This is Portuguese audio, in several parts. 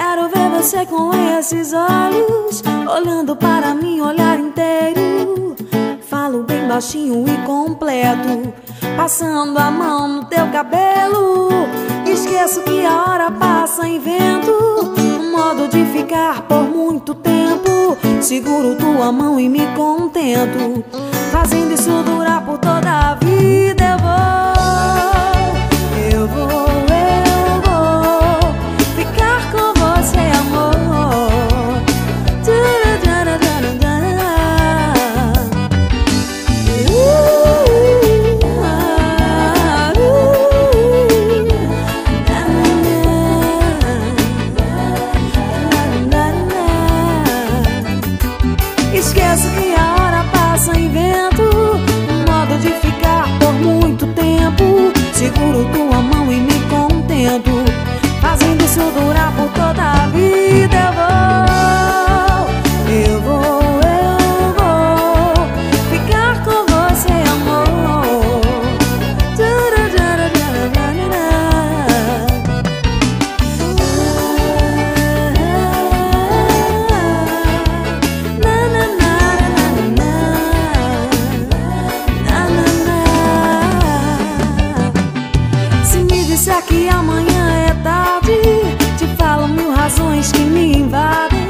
quero ver você com esses olhos, olhando para mim, olhar inteiro. Falo bem baixinho e completo, passando a mão no teu cabelo. Esqueço que a hora passa, invento um modo de ficar por muito tempo. Seguro tua mão e me contento, fazendo isso durar por toda a vida. Eu vou ficar com você, amor. Esqueço que a hora passa, invento um modo de ficar por muito tempo. Seguro tua mão e me contento, fazendo isso durar por toda a vida. Eu vou ficar com você, amor. Se me disser que amanhã é tarde, te falo mil razões que me invadem.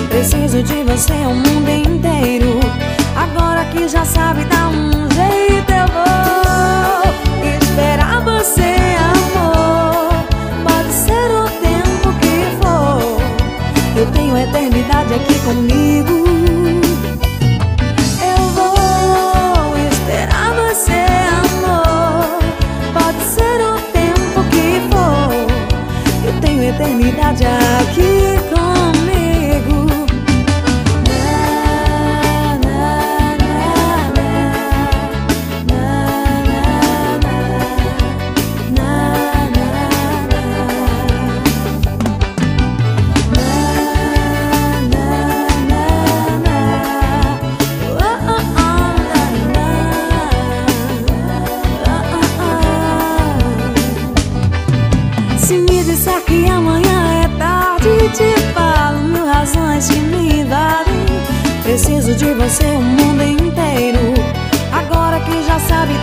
Preciso de você o mundo inteiro. Agora que já sabe dar um jeito, eu vou esperar você, amor. Pode ser o tempo que for, eu tenho a eternidade aqui comigo. Eu vou esperar você, amor. Pode ser o tempo que for, eu tenho a eternidade aqui comigo. Se me disser que amanhã é tarde, te falo mil razões que me invadem. Preciso de você o mundo inteiro. Agora que já sabe